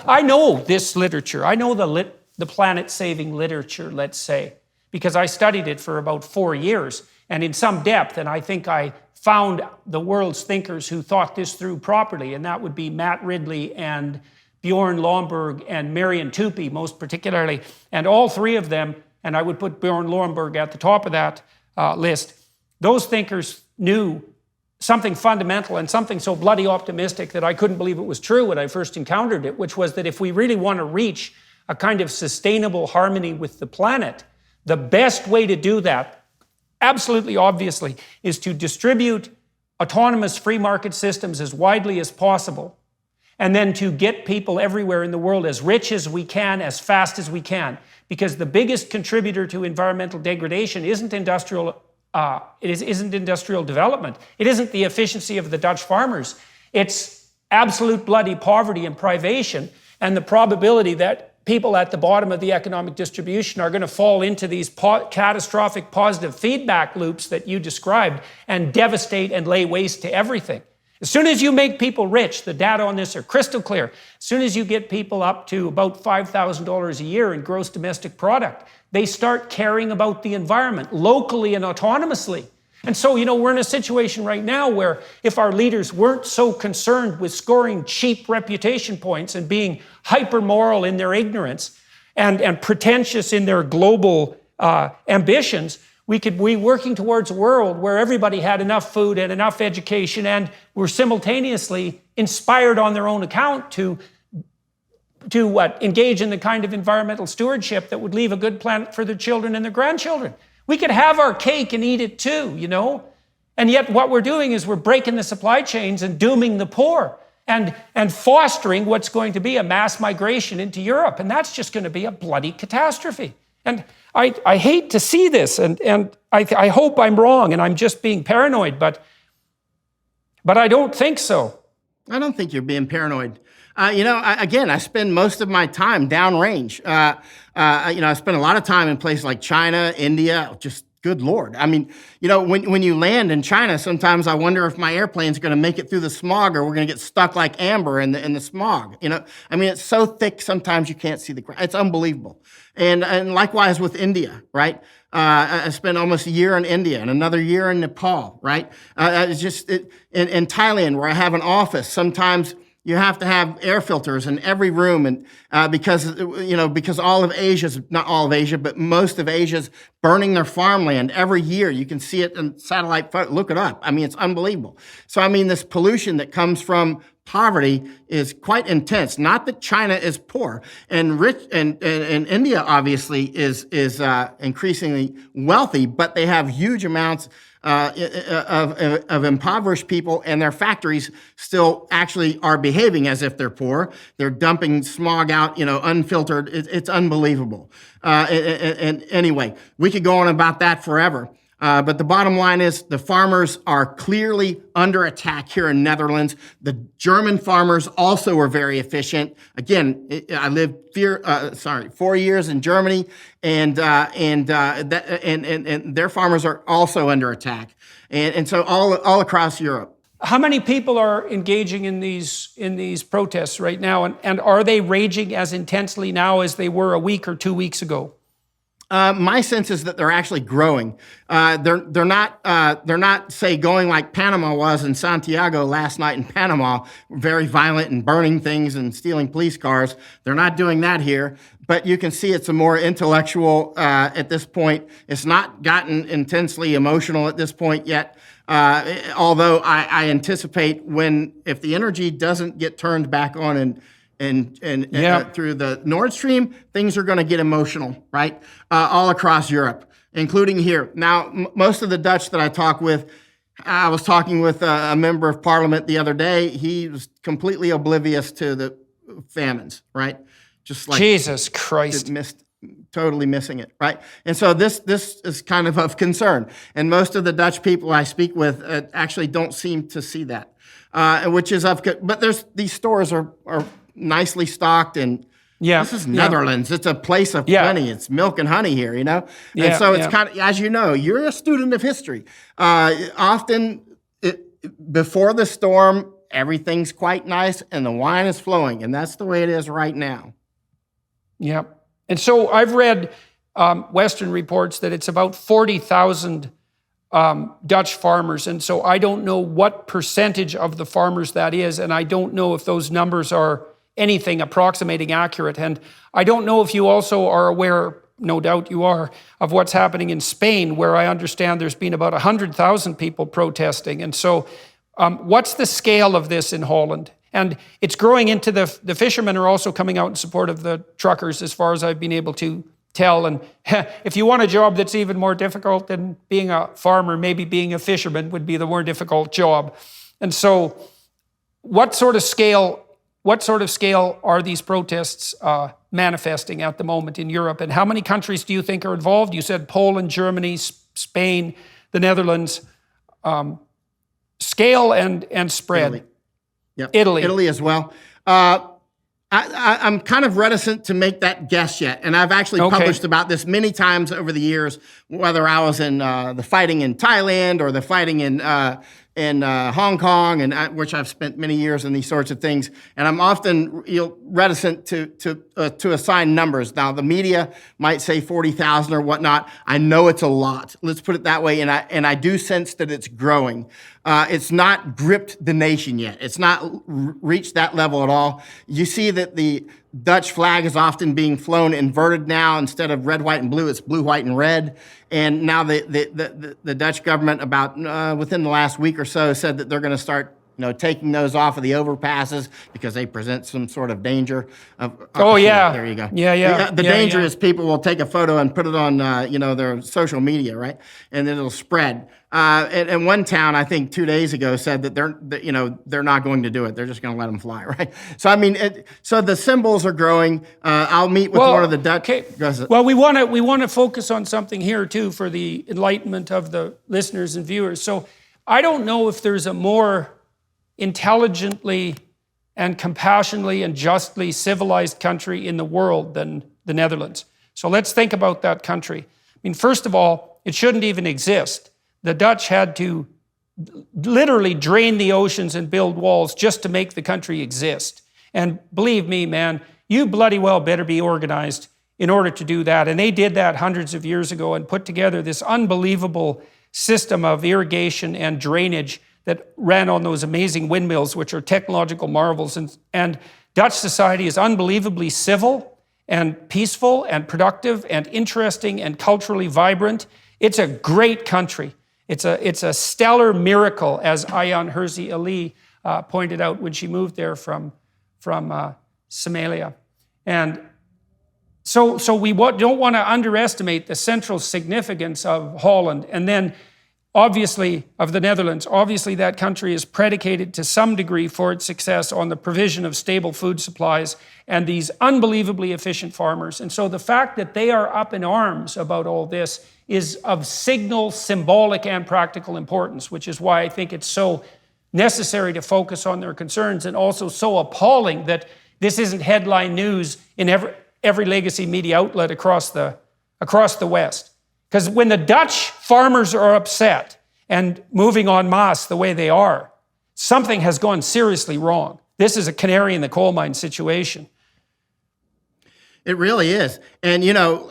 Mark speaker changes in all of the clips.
Speaker 1: I know this literature. I know the planet-saving literature, let's say, because I studied it for about 4 years and in some depth, and I think I found the world's thinkers who thought this through properly, and that would be Matt Ridley and Bjorn Lomborg and Marian Tupy, most particularly. And all three of them, and I would put Bjorn Lomborg at the top of that list, those thinkers knew something fundamental and something so bloody optimistic that I couldn't believe it was true when I first encountered it, which was that if we really want to reach a kind of sustainable harmony with the planet, the best way to do that, absolutely obviously, is to distribute autonomous free market systems as widely as possible, and then to get people everywhere in the world as rich as we can, as fast as we can. Because the biggest contributor to environmental degradation isn't industrial development. It isn't the efficiency of the Dutch farmers. It's absolute bloody poverty and privation, and the probability that people at the bottom of the economic distribution are going to fall into these catastrophic positive feedback loops that you described and devastate and lay waste to everything. As soon as you make people rich, the data on this are crystal clear. As soon as you get people up to about $5,000 a year in gross domestic product, they start caring about the environment locally and autonomously. And so, we're in a situation right now where if our leaders weren't so concerned with scoring cheap reputation points and being hyper-moral in their ignorance and pretentious in their global ambitions, we could be working towards a world where everybody had enough food and enough education and were simultaneously inspired on their own account to engage in the kind of environmental stewardship that would leave a good planet for their children and their grandchildren. We could have our cake and eat it too, And yet what we're doing is we're breaking the supply chains and dooming the poor and fostering what's going to be a mass migration into Europe. And that's just going to be a bloody catastrophe. And I hate to see this, and I hope I'm wrong and I'm just being paranoid, but I don't think so.
Speaker 2: I don't think you're being paranoid. I spend most of my time downrange. I spend a lot of time in places like China, India, just good Lord. I mean, when you land in China, sometimes I wonder if my airplane's going to make it through the smog or we're going to get stuck like amber in the smog. It's so thick sometimes you can't see the ground. It's unbelievable. And likewise with India, right? I spent almost a year in India and another year in Nepal, right? In Thailand, where I have an office, sometimes you have to have air filters in every room, and because all of Asia's, not all of Asia, but most of Asia's burning their farmland every year. You can see it in satellite photo. Look it up. It's unbelievable. So this pollution that comes from poverty is quite intense. Not that China is poor and rich, and India obviously is increasingly wealthy, but they have huge amounts of impoverished people, and their factories still actually are behaving as if they're poor. They're dumping smog out, unfiltered. It's unbelievable. And anyway, we could go on about that forever. But the bottom line is the farmers are clearly under attack here in Netherlands. The German farmers also are very efficient. Again, I lived 4 years in Germany, and their farmers are also under attack, and so all across Europe.
Speaker 1: How many people are engaging in these protests right now, and are they raging as intensely now as they were a week or 2 weeks ago?
Speaker 2: My sense is that they're actually growing. They're not, say, going like Panama was in Santiago last night in Panama, very violent and burning things and stealing police cars. They're not doing that here, but you can see it's a more intellectual at this point. It's not gotten intensely emotional at this point yet. Although I anticipate if the energy doesn't get turned back on and through the Nord Stream, things are going to get emotional, right? All across Europe, including here. Now, most of the Dutch that I talk with, I was talking with a member of parliament the other day. He was completely oblivious to the famines, right? Just like
Speaker 1: Jesus Christ.
Speaker 2: Totally missing it, right? And so this is kind of concern. And most of the Dutch people I speak with actually don't seem to see that, which is but these stores are nicely stocked, and this is Netherlands. It's a place of plenty. It's milk and honey here, And so it's kind of, as you know, you're a student of history. Often before the storm, everything's quite nice and the wine is flowing. And that's the way it is right now.
Speaker 1: Yeah. And so I've read Western reports that it's about 40,000 Dutch farmers. And so I don't know what percentage of the farmers that is. And I don't know if those numbers are anything approximating accurate. And I don't know if you also are aware, no doubt you are, of what's happening in Spain, where I understand there's been about 100,000 people protesting. And so what's the scale of this in Holland? And it's growing into the fishermen are also coming out in support of the truckers, as far as I've been able to tell. And if you want a job that's even more difficult than being a farmer, maybe being a fisherman would be the more difficult job. And so what sort of scale are these protests manifesting at the moment in Europe? And how many countries do you think are involved? You said Poland, Germany, Spain, the Netherlands. Scale and spread.
Speaker 2: Italy. Yep.
Speaker 1: Italy
Speaker 2: as well. I'm kind of reticent to make that guess yet. And I've actually published about this many times over the years, whether I was in the fighting in Thailand or the fighting in Hong Kong, and which I've spent many years in these sorts of things. And I'm often reticent to assign numbers. Now, the media might say 40,000 or whatnot. I know it's a lot. Let's put it that way. And I do sense that it's growing. It's not gripped the nation yet. It's not reached that level at all. You see that the Dutch flag is often being flown inverted now. Instead of red, white, and blue, it's blue, white, and red. And now the Dutch government, about within the last week or so, said that they're going to start taking those off of the overpasses because they present some sort of danger.
Speaker 1: Yeah.
Speaker 2: There you go.
Speaker 1: Yeah.
Speaker 2: The danger is people will take a photo and put it on, their social media, right? And then it'll spread. And one town, I think 2 days ago, said that they're not going to do it. They're just going to let them fly, right? So I mean, so the symbols are growing. I'll meet with one of the Dutch.
Speaker 1: Okay. Well, we want to focus on something here too for the enlightenment of the listeners and viewers. So I don't know if there's a more intelligently and compassionately and justly civilized country in the world than the Netherlands. So let's think about that country. I mean, first of all, it shouldn't even exist. The Dutch had to literally drain the oceans and build walls just to make the country exist. And believe me, man, you bloody well better be organized in order to do that. And they did that hundreds of years ago and put together this unbelievable system of irrigation and drainage that ran on those amazing windmills, which are technological marvels. And Dutch society is unbelievably civil and peaceful and productive and interesting and culturally vibrant. It's a great country. It's a stellar miracle, as Ayaan Hirsi Ali pointed out when she moved there from Somalia. And so we don't want to underestimate the central significance of Holland. And then obviously, of the Netherlands, obviously that country is predicated to some degree for its success on the provision of stable food supplies and these unbelievably efficient farmers. And so the fact that they are up in arms about all this is of signal, symbolic, and practical importance, which is why I think it's so necessary to focus on their concerns, and also so appalling that this isn't headline news in every legacy media outlet across the West. Because when the Dutch farmers are upset and moving en masse the way they are, something has gone seriously wrong. This is a canary in the coal mine situation.
Speaker 2: It really is. And,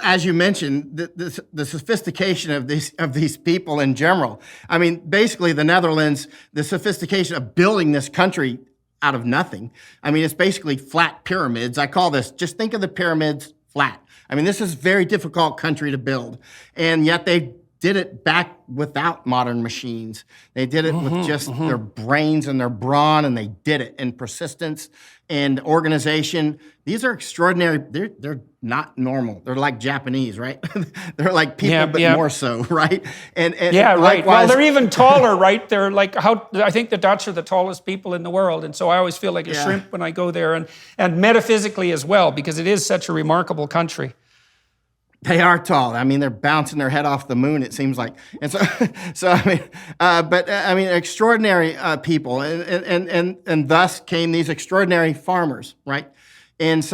Speaker 2: as you mentioned, the sophistication of these people in general. I mean, basically the Netherlands, the sophistication of building this country out of nothing. I mean, it's basically flat pyramids. I call this, just think of the pyramids flat. I mean, this is a very difficult country to build, and yet they did it back without modern machines. They did it with just their brains and their brawn, and they did it in persistence and organization. These are extraordinary. They're not normal. They're like Japanese, right? They're like people, but more so, right? And
Speaker 1: right.
Speaker 2: Likewise,
Speaker 1: well, they're even taller, right? They're like I think the Dutch are the tallest people in the world, and so I always feel like a shrimp when I go there, and metaphysically as well, because it is such a remarkable country.
Speaker 2: They are tall. I mean, they're bouncing their head off the moon, it seems like. And so I mean, extraordinary people, and thus came these extraordinary farmers, right? And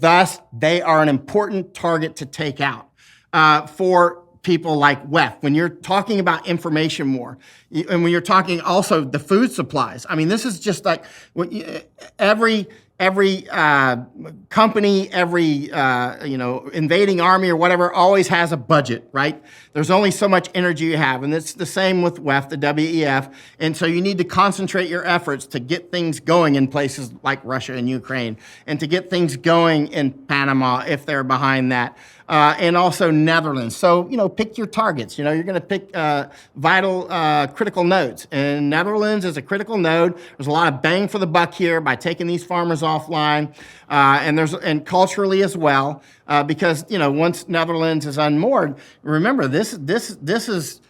Speaker 2: thus they are an important target to take out for people like WEF, when you're talking about information war, and when you're talking also the food supplies, I mean, this is just like every company, every invading army or whatever always has a budget, right? There's only so much energy you have, and it's the same with WEF, the WEF, and so you need to concentrate your efforts to get things going in places like Russia and Ukraine, and to get things going in Panama if they're behind that. And also Netherlands. So, pick your targets. You're going to pick vital, critical nodes. And Netherlands is a critical node. There's a lot of bang for the buck here by taking these farmers offline, and culturally as well, because once Netherlands is unmoored, remember this is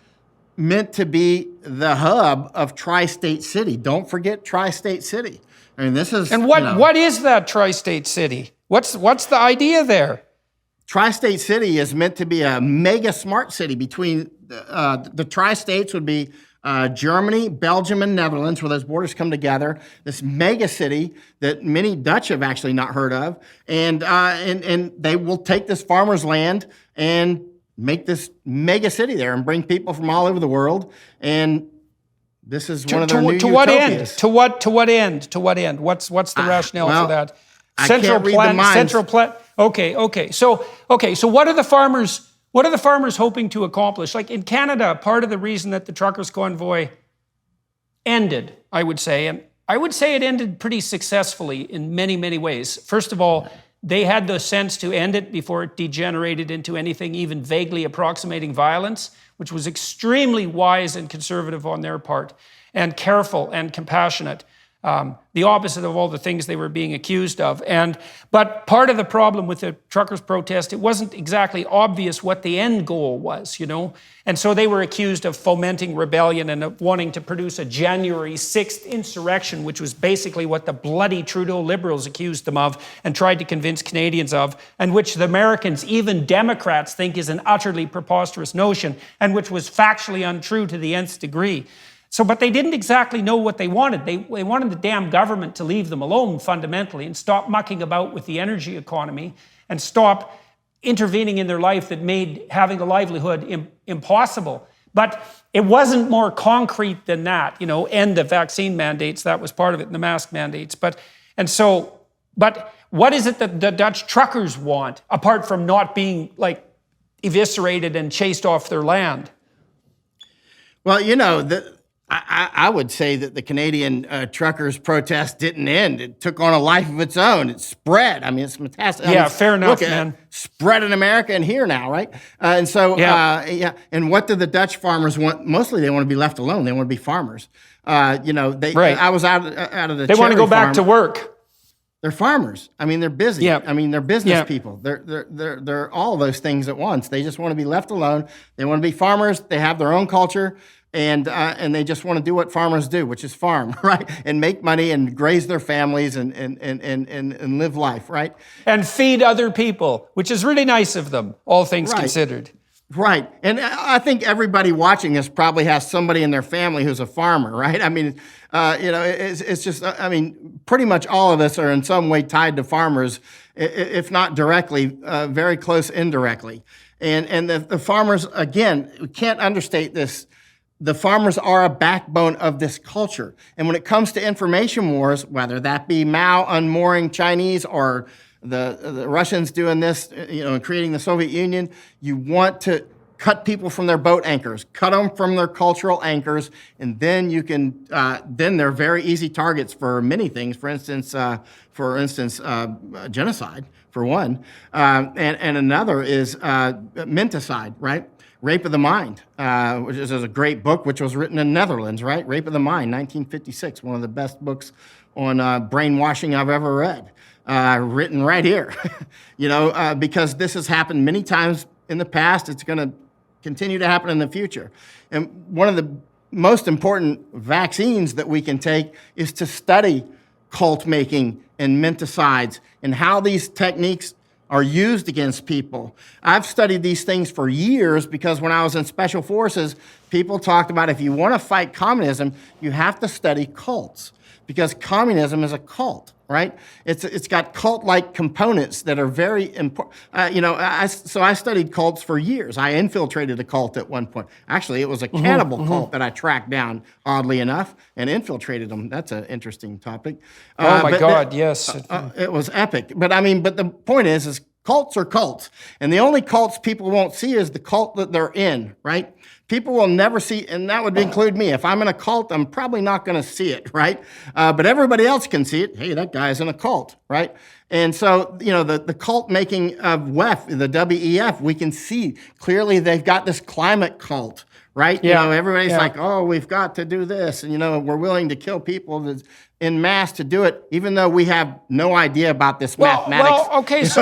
Speaker 2: meant to be the hub of Tri-State City. Don't forget Tri-State City. I mean, this is.
Speaker 1: And what is that Tri-State City? What's the idea there?
Speaker 2: Tri-State City is meant to be a mega smart city between the Tri-States would be Germany, Belgium, and Netherlands, where those borders come together. This mega city that many Dutch have actually not heard of, and they will take this farmer's land and make this mega city there and bring people from all over the world. And this is one of their new utopias.
Speaker 1: To what end? What's the rationale for that? Central plan. Okay. So what are the farmers hoping to accomplish? Like in Canada, part of the reason that the truckers' convoy ended, I would say, and I would say it ended pretty successfully in many, many ways. First of all, they had the sense to end it before it degenerated into anything even vaguely approximating violence, which was extremely wise and conservative on their part, and careful and compassionate. The opposite of all the things they were being accused of. But part of the problem with the truckers' protest, it wasn't exactly obvious what the end goal was, And so they were accused of fomenting rebellion and of wanting to produce a January 6th insurrection, which was basically what the bloody Trudeau Liberals accused them of and tried to convince Canadians of, and which the Americans, even Democrats, think is an utterly preposterous notion, and which was factually untrue to the nth degree. But they didn't exactly know what they wanted. They wanted the damn government to leave them alone fundamentally and stop mucking about with the energy economy and stop intervening in their life that made having a livelihood impossible. But it wasn't more concrete than that, end the vaccine mandates, that was part of it, and the mask mandates. But what is it that the Dutch truckers want, apart from not being eviscerated and chased off their land?
Speaker 2: Well, I would say that the Canadian truckers' protest didn't end. It took on a life of its own. It spread. I mean, it's fantastic.
Speaker 1: Yeah, fair enough, man.
Speaker 2: Spread in America and here now, right? And And what do the Dutch farmers want? Mostly, they want to be left alone. They want to be farmers. Right. I was out of the.
Speaker 1: They want to go back to work.
Speaker 2: They're farmers. I mean, they're busy.
Speaker 1: Yep.
Speaker 2: I mean, they're business people. They're all those things at once. They just want to be left alone. They want to be farmers. They have their own culture. And they just want to do what farmers do, which is farm, right? And make money and raise their families and live life, right?
Speaker 1: And feed other people, which is really nice of them, all things considered.
Speaker 2: Right. And I think everybody watching this probably has somebody in their family who's a farmer, right? I mean, it's just, pretty much all of us are in some way tied to farmers, if not directly, very close indirectly. And the farmers, again, we can't understate this. The farmers are a backbone of this culture. And when it comes to information wars, whether that be Mao unmooring Chinese or the Russians doing this, and creating the Soviet Union, you want to cut people from their boat anchors, cut them from their cultural anchors, and then you can, then they're very easy targets for many things. For instance, genocide, for one. And another is menticide, right? Rape of the Mind, which is a great book, which was written in Netherlands, right? Rape of the Mind, 1956, one of the best books on brainwashing I've ever read, written right here, because this has happened many times in the past. It's going to continue to happen in the future. And one of the most important vaccines that we can take is to study cult making and menticides and how these techniques are used against people. I've studied these things for years because when I was in Special Forces, people talked about if you want to fight communism, you have to study cults because communism is a cult, right? It's got cult-like components that are very important. So I studied cults for years. I infiltrated a cult at one point. Actually, it was a cannibal cult that I tracked down, oddly enough, and infiltrated them. That's an interesting topic.
Speaker 1: Oh my God, yes.
Speaker 2: It was epic. But the point is cults are cults. And the only cults people won't see is the cult that they're in, right? People will never see, and that would include me. If I'm in a cult, I'm probably not going to see it, right? But everybody else can see it. Hey, that guy's in a cult, right? And so, the cult making of WEF, the WEF, we can see clearly they've got this climate cult, right?
Speaker 1: Yeah.
Speaker 2: Everybody's like, oh, we've got to do this. And, we're willing to kill people in mass to do it, even though we have no idea about this mathematics.
Speaker 1: Well, okay, so